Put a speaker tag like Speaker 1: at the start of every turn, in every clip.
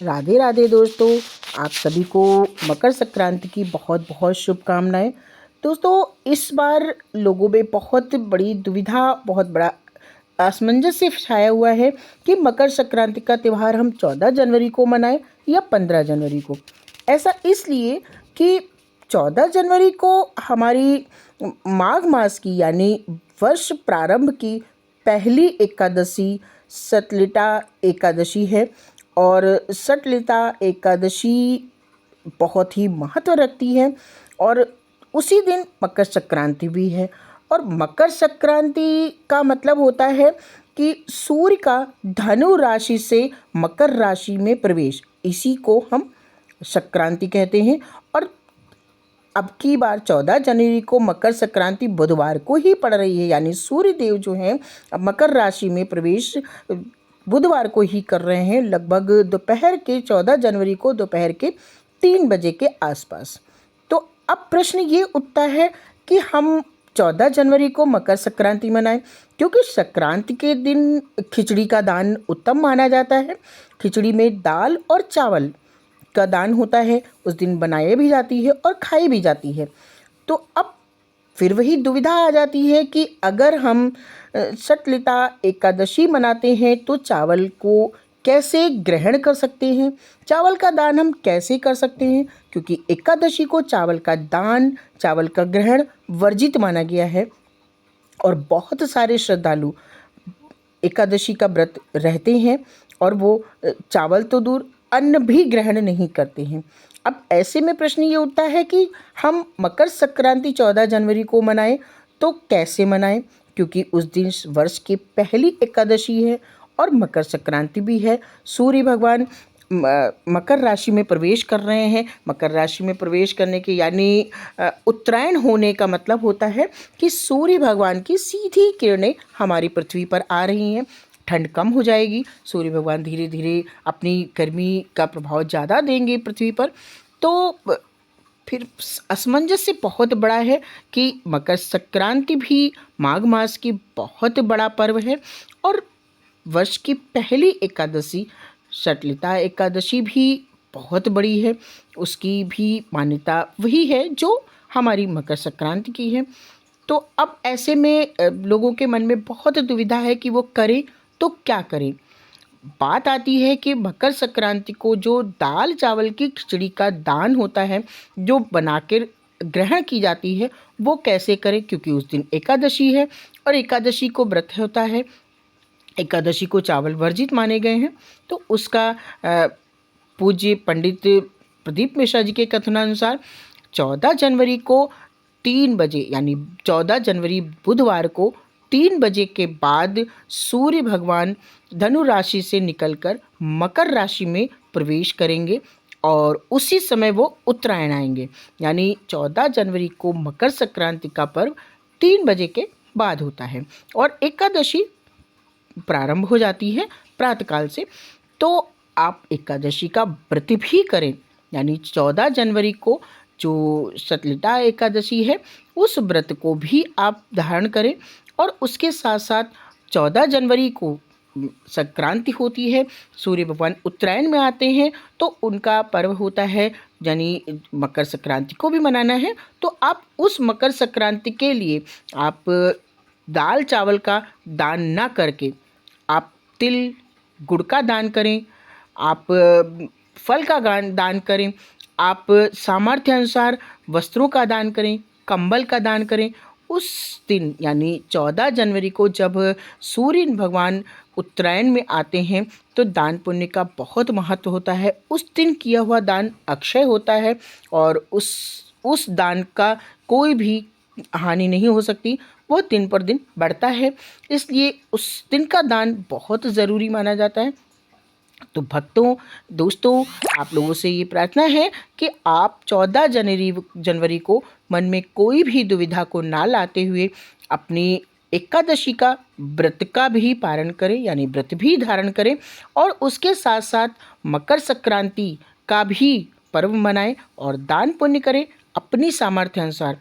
Speaker 1: राधे राधे दोस्तों, आप सभी को मकर संक्रांति की बहुत बहुत शुभकामनाएं। दोस्तों, इस बार लोगों में बहुत बड़ी दुविधा, बहुत बड़ा असमंजस छाया हुआ है कि मकर संक्रांति का त्यौहार हम 14 जनवरी को मनाएं या 15 जनवरी को। ऐसा इसलिए कि 14 जनवरी को हमारी माघ मास की यानी वर्ष प्रारंभ की पहली एकादशी सतलिटा एकादशी है। और सटलिता एकादशी बहुत ही महत्व रखती है और उसी दिन मकर संक्रांति भी है। और मकर संक्रांति का मतलब होता है कि सूर्य का धनु राशि से मकर राशि में प्रवेश, इसी को हम संक्रांति कहते हैं। और अब की बार 14 जनवरी को मकर संक्रांति बुधवार को ही पड़ रही है, यानी सूर्य देव जो हैं अब मकर राशि में प्रवेश बुधवार को ही कर रहे हैं, लगभग दोपहर के 14 जनवरी को दोपहर के 3 बजे के आसपास। तो अब प्रश्न ये उठता है कि हम 14 जनवरी को मकर संक्रांति मनाएं, क्योंकि संक्रांति के दिन खिचड़ी का दान उत्तम माना जाता है। खिचड़ी में दाल और चावल का दान होता है, उस दिन बनाई भी जाती है और खाई भी जाती है। तो अब फिर वही दुविधा आ जाती है कि अगर हम सटलिता एकादशी मनाते हैं तो चावल को कैसे ग्रहण कर सकते हैं, चावल का दान हम कैसे कर सकते हैं, क्योंकि एकादशी को चावल का दान, चावल का ग्रहण वर्जित माना गया है। और बहुत सारे श्रद्धालु एकादशी का व्रत रहते हैं और वो चावल तो दूर अन्न भी ग्रहण नहीं करते हैं। अब ऐसे में प्रश्न ये उठता है कि हम मकर संक्रांति 14 जनवरी को मनाएं तो कैसे मनाएं, क्योंकि उस दिन वर्ष की पहली एकादशी है और मकर संक्रांति भी है। सूर्य भगवान मकर राशि में प्रवेश कर रहे हैं। मकर राशि में प्रवेश करने के यानी उत्तरायण होने का मतलब होता है कि सूर्य भगवान की सीधी किरणें हमारी पृथ्वी पर आ रही हैं। ठंड कम हो जाएगी, सूर्य भगवान धीरे धीरे अपनी गर्मी का प्रभाव ज़्यादा देंगे पृथ्वी पर। तो फिर असमंजस बहुत बड़ा है कि मकर संक्रांति भी माघ मास की बहुत बड़ा पर्व है और वर्ष की पहली एकादशी सटलिता एकादशी भी बहुत बड़ी है, उसकी भी मान्यता वही है जो हमारी मकर संक्रांति की है। तो अब ऐसे में लोगों के मन में बहुत दुविधा है कि वो करें तो क्या करें। बात आती है कि मकर संक्रांति को जो दाल चावल की खिचड़ी का दान होता है, जो बनाकर ग्रहण की जाती है, वो कैसे करें, क्योंकि उस दिन एकादशी है और एकादशी को व्रत होता है, एकादशी को चावल वर्जित माने गए हैं। तो उसका पूज्य पंडित प्रदीप मिश्रा जी के कथनानुसार 14 जनवरी को 3 बजे यानी 14 जनवरी बुधवार को 3 बजे के बाद सूर्य भगवान धनु राशि से निकलकर मकर राशि में प्रवेश करेंगे और उसी समय वो उत्तरायण आएंगे। यानी 14 जनवरी को मकर संक्रांति का पर्व 3 बजे के बाद होता है और एकादशी प्रारंभ हो जाती है प्रातःकाल से। तो आप एकादशी का व्रत भी करें, यानी 14 जनवरी को जो सतलिटा एकादशी है उस व्रत को भी आप धारण करें। और उसके साथ साथ 14 जनवरी को संक्रांति होती है, सूर्य भगवान उत्तरायण में आते हैं तो उनका पर्व होता है, यानी मकर संक्रांति को भी मनाना है। तो आप उस मकर संक्रांति के लिए आप दाल चावल का दान ना करके आप तिल गुड़ का दान करें, आप फल का दान करें, आप सामर्थ्य अनुसार वस्त्रों का दान करें, कंबल का दान करें। उस दिन यानी 14 जनवरी को जब सूर्य भगवान उत्तरायण में आते हैं तो दान पुण्य का बहुत महत्व होता है। उस दिन किया हुआ दान अक्षय होता है और उस दान का कोई भी हानि नहीं हो सकती, वो दिन पर दिन बढ़ता है, इसलिए उस दिन का दान बहुत ज़रूरी माना जाता है। तो भक्तों, दोस्तों, आप लोगों से ये प्रार्थना है कि आप 14 जनवरी को मन में कोई भी दुविधा को ना लाते हुए अपनी एकादशी का व्रत का भी पारण करें, यानी व्रत भी धारण करें और उसके साथ साथ मकर संक्रांति का भी पर्व मनाएं और दान पुण्य करें अपनी सामर्थ्य अनुसार।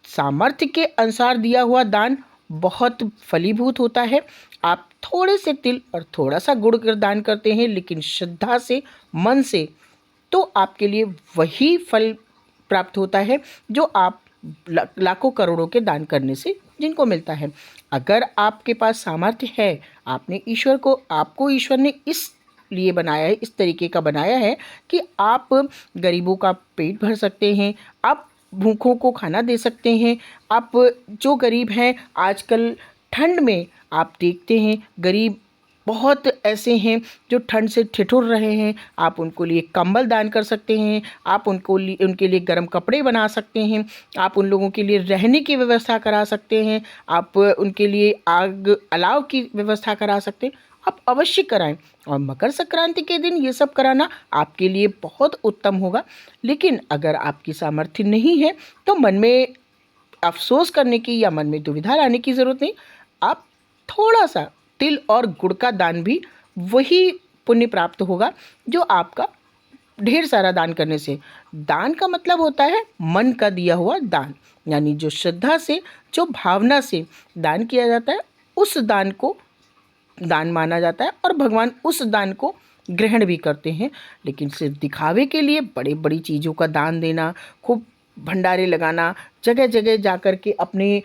Speaker 1: सामर्थ्य के अनुसार दिया हुआ दान बहुत फलीभूत होता है। आप थोड़े से तिल और थोड़ा सा गुड़ का दान करते हैं, लेकिन श्रद्धा से, मन से, तो आपके लिए वही फल प्राप्त होता है जो आप लाखों करोड़ों के दान करने से जिनको मिलता है। अगर आपके पास सामर्थ्य है, आपको ईश्वर ने इस लिए बनाया है, इस तरीके का बनाया है कि आप गरीबों का पेट भर सकते हैं, आप भूखों को खाना दे सकते हैं। आप जो गरीब हैं, आजकल ठंड में आप देखते हैं गरीब बहुत ऐसे हैं जो ठंड से ठिठुर रहे हैं, आप उनको लिए कंबल दान कर सकते हैं, आप उनके लिए गर्म कपड़े बना सकते हैं, आप उन लोगों के लिए रहने की व्यवस्था करा सकते हैं, आप उनके लिए आग अलाव की व्यवस्था करा सकते हैं। आप अवश्य कराएं, और मकर संक्रांति के दिन ये सब कराना आपके लिए बहुत उत्तम होगा। लेकिन अगर आपकी सामर्थ्य नहीं है तो मन में अफ़सोस करने की या मन में दुविधा लाने की ज़रूरत नहीं। आप थोड़ा सा तिल और गुड़ का दान भी वही पुण्य प्राप्त होगा जो आपका ढेर सारा दान करने से। दान का मतलब होता है मन का दिया हुआ दान, यानी जो श्रद्धा से, जो भावना से दान किया जाता है, उस दान को दान माना जाता है और भगवान उस दान को ग्रहण भी करते हैं। लेकिन सिर्फ दिखावे के लिए बड़ी बड़ी चीज़ों का दान देना, खूब भंडारे लगाना, जगह जगह जा कर के अपने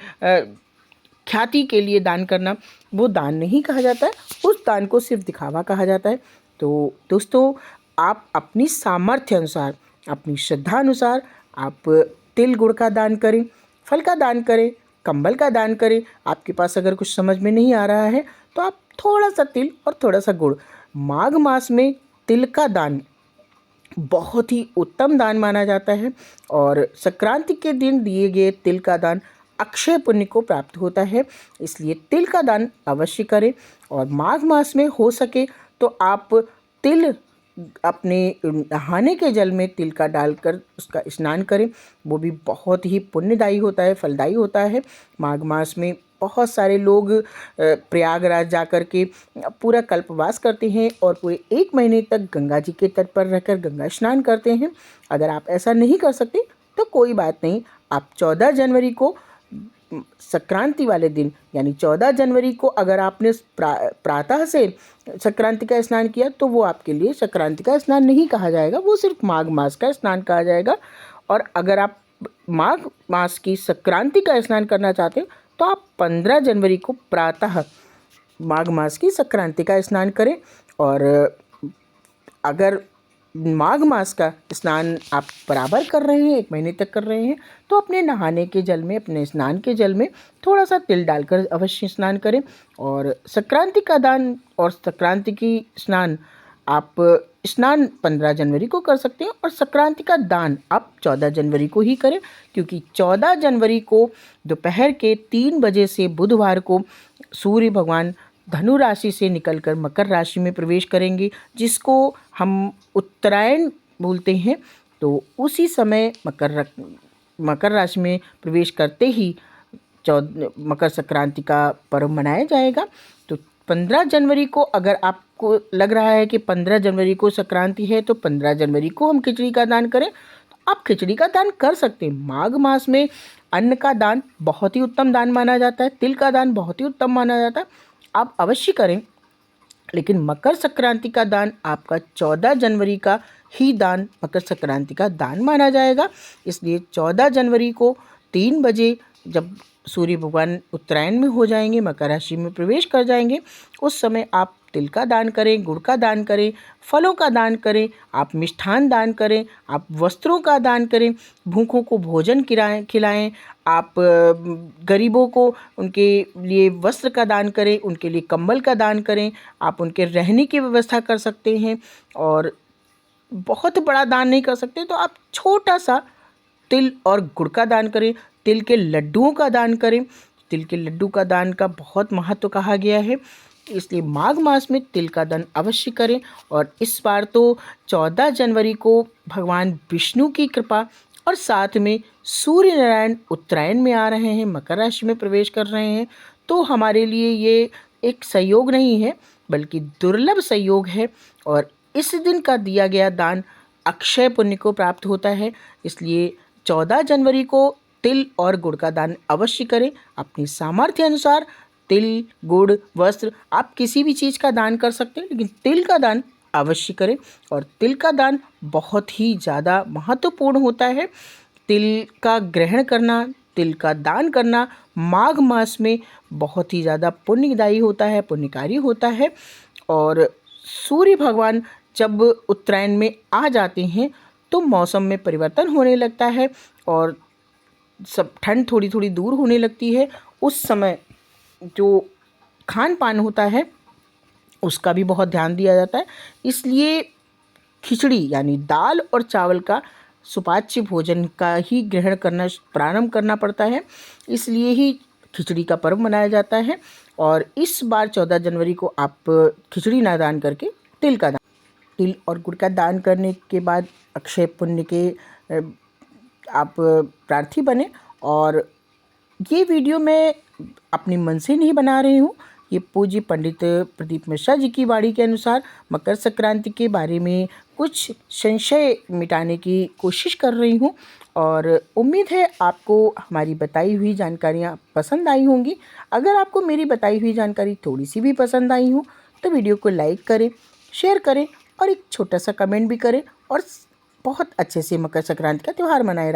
Speaker 1: ख्याति के लिए दान करना, वो दान नहीं कहा जाता है, उस दान को सिर्फ दिखावा कहा जाता है। तो दोस्तों, आप अपनी सामर्थ्य अनुसार, अपनी श्रद्धा अनुसार आप तिल गुड़ का दान करें, फल का दान करें, कंबल का दान करें। आपके पास अगर कुछ समझ में नहीं आ रहा है तो आप थोड़ा सा तिल और थोड़ा सा गुड़, माघ मास में तिल का दान बहुत ही उत्तम दान माना जाता है, और संक्रांति के दिन दिए गए तिल का दान अक्षय पुण्य को प्राप्त होता है। इसलिए तिल का दान अवश्य करें, और माघ मास में हो सके तो आप तिल अपने नहाने के जल में तिल का डालकर उसका स्नान करें, वो भी बहुत ही पुण्यदायी होता है, फलदायी होता है। माघ मास में बहुत सारे लोग प्रयागराज जाकर के पूरा कल्पवास करते हैं और पूरे 1 महीने तक गंगा जी के तट पर रहकर गंगा स्नान करते हैं। अगर आप ऐसा नहीं कर सकते तो कोई बात नहीं, आप 14 जनवरी को संक्रांति वाले दिन, यानी 14 जनवरी को अगर आपने प्रातः से संक्रांति का स्नान किया तो वो आपके लिए संक्रांति का स्नान नहीं कहा जाएगा, वो सिर्फ माघ मास का स्नान कहा जाएगा। और अगर आप माघ मास की संक्रांति का स्नान करना चाहते हो तो आप 15 जनवरी को प्रातः माघ मास की संक्रांति का स्नान करें। और अगर माघ मास का स्नान आप बराबर कर रहे हैं, 1 महीने तक कर रहे हैं, तो अपने नहाने के जल में, अपने स्नान के जल में थोड़ा सा तिल डालकर अवश्य स्नान करें। और संक्रांति का दान और संक्रांति की स्नान आप स्नान 15 जनवरी को कर सकते हैं, और संक्रांति का दान आप 14 जनवरी को ही करें, क्योंकि 14 जनवरी को दोपहर के 3 बजे से बुधवार को सूर्य भगवान धनु राशि से निकलकर मकर राशि में प्रवेश करेंगे, जिसको हम उत्तरायण बोलते हैं। तो उसी समय मकर राशि में प्रवेश करते ही मकर संक्रांति का पर्व मनाया जाएगा। तो 15 जनवरी को, अगर आपको लग रहा है कि 15 जनवरी को संक्रांति है तो 15 जनवरी को हम खिचड़ी का दान करें, तो आप खिचड़ी का दान कर सकते हैं। माघ मास में अन्न का दान बहुत ही उत्तम दान माना जाता है, तिल का दान बहुत ही उत्तम माना जाता है, आप अवश्य करें। लेकिन मकर संक्रांति का दान आपका 14 जनवरी का ही दान मकर संक्रांति का दान माना जाएगा। इसलिए 14 जनवरी को 3 बजे जब सूर्य भगवान उत्तरायण में हो जाएंगे, मकर राशि में प्रवेश कर जाएंगे, उस समय आप तिल का दान करें, गुड़ का दान करें, फलों का दान करें, आप मिष्ठान दान करें, आप वस्त्रों का दान करें, भूखों को भोजन खिलाएं, आप गरीबों को उनके लिए वस्त्र का दान करें, उनके लिए कंबल का दान करें, आप उनके रहने की व्यवस्था कर सकते हैं। और बहुत बड़ा दान नहीं कर सकते तो आप छोटा सा तिल और गुड़ का दान करें, तिल के लड्डुओं का दान करें। तिल के लड्डू का दान का बहुत महत्व कहा गया है, इसलिए माघ मास में तिल का दान अवश्य करें। और इस बार तो 14 जनवरी को भगवान विष्णु की कृपा और साथ में सूर्य नारायण उत्तरायण में आ रहे हैं, मकर राशि में प्रवेश कर रहे हैं, तो हमारे लिए ये एक संयोग नहीं है बल्कि दुर्लभ संयोग है। और इस दिन का दिया गया दान अक्षय पुण्य को प्राप्त होता है। इसलिए 14 जनवरी को तिल और गुड़ का दान अवश्य करें। अपनी सामर्थ्य अनुसार तिल, गुड़, वस्त्र, आप किसी भी चीज़ का दान कर सकते हैं, लेकिन तिल का दान अवश्य करें। और तिल का दान बहुत ही ज़्यादा महत्वपूर्ण होता है। तिल का ग्रहण करना, तिल का दान करना माघ मास में बहुत ही ज़्यादा पुण्यदायी होता है, पुण्यकारी होता है। और सूर्य भगवान जब उत्तरायण में आ जाते हैं तो मौसम में परिवर्तन होने लगता है और सब ठंड थोड़ी थोड़ी दूर होने लगती है। उस समय जो खान पान होता है उसका भी बहुत ध्यान दिया जाता है। इसलिए खिचड़ी यानी दाल और चावल का सुपाच्य भोजन का ही ग्रहण करना प्रारंभ करना पड़ता है। इसलिए ही खिचड़ी का पर्व मनाया जाता है। और इस बार 14 जनवरी को आप खिचड़ी ना दान करके तिल और गुड़ का दान करने के बाद अक्षय पुण्य के आप प्रार्थी बने। और ये वीडियो मैं अपने मन से नहीं बना रही हूँ, ये पूज्य पंडित प्रदीप मिश्रा जी की वाणी के अनुसार मकर संक्रांति के बारे में कुछ संशय मिटाने की कोशिश कर रही हूँ। और उम्मीद है आपको हमारी बताई हुई जानकारियाँ पसंद आई होंगी। अगर आपको मेरी बताई हुई जानकारी थोड़ी सी भी पसंद आई हो तो वीडियो को लाइक करें, शेयर करें और एक छोटा सा कमेंट भी करें और बहुत अच्छे से मकर संक्रांति का त्यौहार मनाएं।